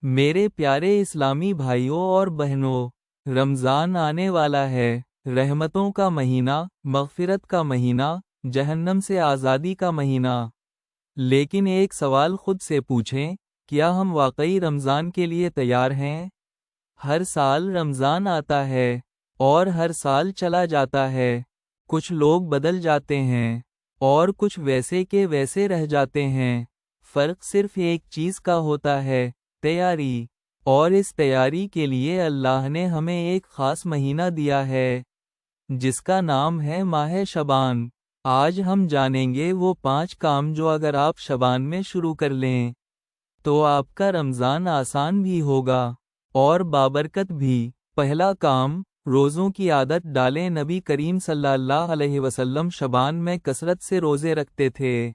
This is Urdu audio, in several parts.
میرے پیارے اسلامی بھائیوں اور بہنوں، رمضان آنے والا ہے، رحمتوں کا مہینہ، مغفرت کا مہینہ، جہنم سے آزادی کا مہینہ۔ لیکن ایک سوال خود سے پوچھیں، کیا ہم واقعی رمضان کے لیے تیار ہیں؟ ہر سال رمضان آتا ہے اور ہر سال چلا جاتا ہے۔ کچھ لوگ بدل جاتے ہیں اور کچھ ویسے کے ویسے رہ جاتے ہیں۔ فرق صرف ایک چیز کا ہوتا ہے، تیاری۔ اور اس تیاری کے لیے اللہ نے ہمیں ایک خاص مہینہ دیا ہے جس کا نام ہے ماہ شعبان۔ آج ہم جانیں گے وہ 5 کام جو اگر آپ شعبان میں شروع کر لیں تو آپ کا رمضان آسان بھی ہوگا اور بابرکت بھی۔ پہلا کام، روزوں کی عادت ڈالیں۔ نبی کریم صلی اللہ علیہ وسلم شعبان میں کثرت سے روزے رکھتے تھے۔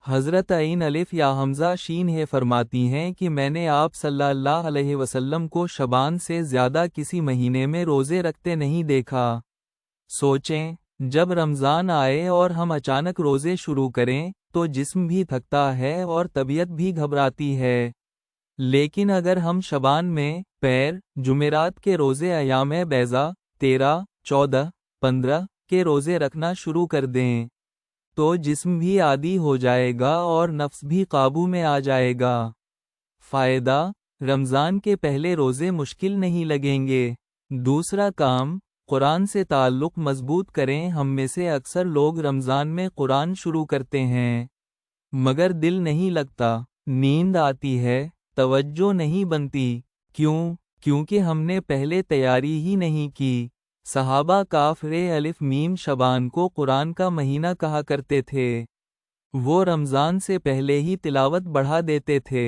حضرت عین الف یا حمزہ شین ہے فرماتی ہیں کہ میں نے آپ صلی اللہ علیہ وسلم کو شعبان سے زیادہ کسی مہینے میں روزے رکھتے نہیں دیکھا۔ سوچیں، جب رمضان آئے اور ہم اچانک روزے شروع کریں تو جسم بھی تھکتا ہے اور طبیعت بھی گھبراتی ہے۔ لیکن اگر ہم شعبان میں پیر، جمعرات کے روزے، ایام بیضا 13، 14، 15 کے روزے رکھنا شروع کر دیں تو جسم بھی عادی ہو جائے گا اور نفس بھی قابو میں آ جائے گا۔ فائدہ، رمضان کے پہلے روزے مشکل نہیں لگیں گے۔ دوسرا کام، قرآن سے تعلق مضبوط کریں۔ ہم میں سے اکثر لوگ رمضان میں قرآن شروع کرتے ہیں مگر دل نہیں لگتا، نیند آتی ہے، توجہ نہیں بنتی۔ کیوں؟ کیونکہ ہم نے پہلے تیاری ہی نہیں کی۔ صحابہ کاف رے الف میم شعبان کو قرآن کا مہینہ کہا کرتے تھے۔ وہ رمضان سے پہلے ہی تلاوت بڑھا دیتے تھے۔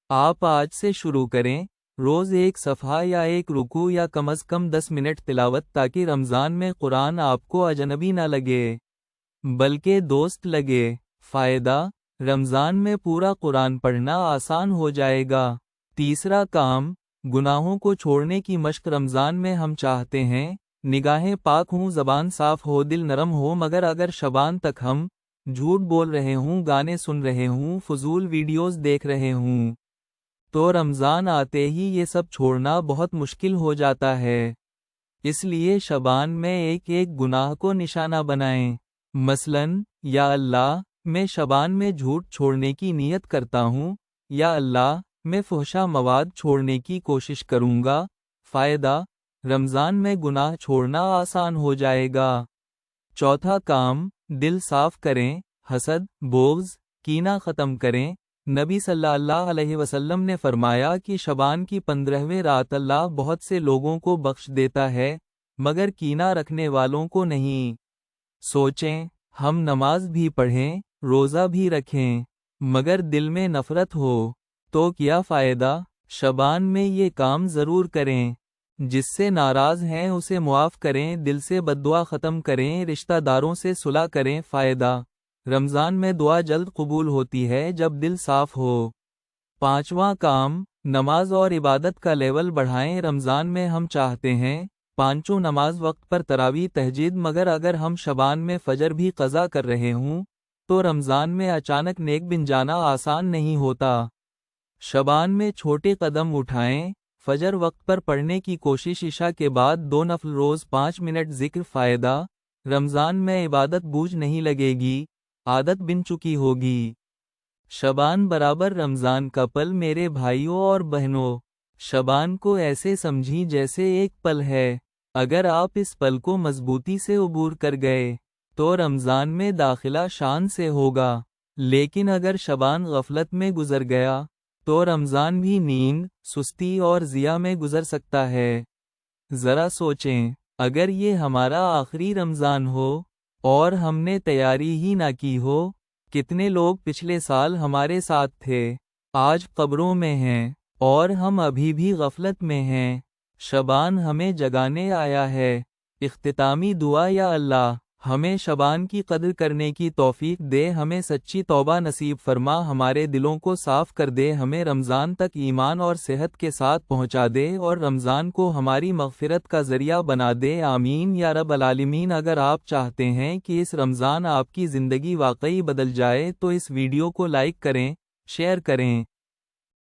آپ آج سے شروع کریں، روز ایک صفحہ یا ایک رکوع یا کم از کم 10 منٹ تلاوت، تاکہ رمضان میں قرآن آپ کو اجنبی نہ لگے بلکہ دوست لگے۔ فائدہ، رمضان میں پورا قرآن پڑھنا آسان ہو جائے گا۔ تیسرا کام، گناہوں کو چھوڑنے کی مشق۔ رمضان میں ہم چاہتے ہیں نگاہیں پاک ہوں، زبان صاف ہو، دل نرم ہو، مگر اگر شعبان تک ہم جھوٹ بول رہے ہوں، گانے سن رہے ہوں، فضول ویڈیوز دیکھ رہے ہوں تو رمضان آتے ہی یہ سب چھوڑنا بہت مشکل ہو جاتا ہے۔ اس لیے شعبان میں ایک ایک گناہ کو نشانہ بنائیں۔ مثلاً، یا اللہ، میں شعبان میں جھوٹ چھوڑنے کی نیت کرتا ہوں، یا اللہ، میں فحشا مواد چھوڑنے کی کوشش کروں گا۔ فائدہ، رمضان میں گناہ چھوڑنا آسان ہو جائے گا۔ چوتھا کام، دل صاف کریں۔ حسد، بغض، کینہ ختم کریں۔ نبی صلی اللہ علیہ وسلم نے فرمایا کہ شعبان کی 15ویں رات اللہ بہت سے لوگوں کو بخش دیتا ہے مگر کینہ رکھنے والوں کو نہیں۔ سوچیں، ہم نماز بھی پڑھیں، روزہ بھی رکھیں مگر دل میں نفرت ہو تو کیا فائدہ؟ شعبان میں یہ کام ضرور کریں۔ جس سے ناراض ہیں اسے معاف کریں، دل سے بددعا ختم کریں، رشتہ داروں سے صلح کریں۔ فائدہ، رمضان میں دعا جلد قبول ہوتی ہے جب دل صاف ہو۔ پانچواں کام، نماز اور عبادت کا لیول بڑھائیں۔ رمضان میں ہم چاہتے ہیں پانچوں نماز وقت پر، تراویح، تہجد، مگر اگر ہم شعبان میں فجر بھی قضا کر رہے ہوں تو رمضان میں اچانک نیک بن جانا آسان نہیں ہوتا۔ شعبان میں چھوٹے قدم اٹھائیں، فجر وقت پر پڑھنے کی کوشش، عشاء کے بعد 2 نفل، روز 5 منٹ ذکر۔ فائدہ، رمضان میں عبادت بوجھ نہیں لگے گی، عادت بن چکی ہوگی۔ شعبان برابر رمضان کا پل۔ میرے بھائیوں اور بہنوں، شعبان کو ایسے سمجھیں جیسے ایک پل ہے۔ اگر آپ اس پل کو مضبوطی سے عبور کر گئے تو رمضان میں داخلہ شان سے ہوگا، لیکن اگر شعبان غفلت میں گزر گیا تو رمضان بھی نیند، سستی اور ضیاع میں گزر سکتا ہے۔ ذرا سوچیں، اگر یہ ہمارا آخری رمضان ہو اور ہم نے تیاری ہی نہ کی ہو، کتنے لوگ پچھلے سال ہمارے ساتھ تھے آج قبروں میں ہیں اور ہم ابھی بھی غفلت میں ہیں۔ شعبان ہمیں جگانے آیا ہے۔ اختتامی دعا، یا اللہ، ہمیں شعبان کی قدر کرنے کی توفیق دے، ہمیں سچی توبہ نصیب فرما، ہمارے دلوں کو صاف کر دے، ہمیں رمضان تک ایمان اور صحت کے ساتھ پہنچا دے اور رمضان کو ہماری مغفرت کا ذریعہ بنا دے۔ آمین یا رب العالمین۔ اگر آپ چاہتے ہیں کہ اس رمضان آپ کی زندگی واقعی بدل جائے تو اس ویڈیو کو لائک کریں، شیئر کریں۔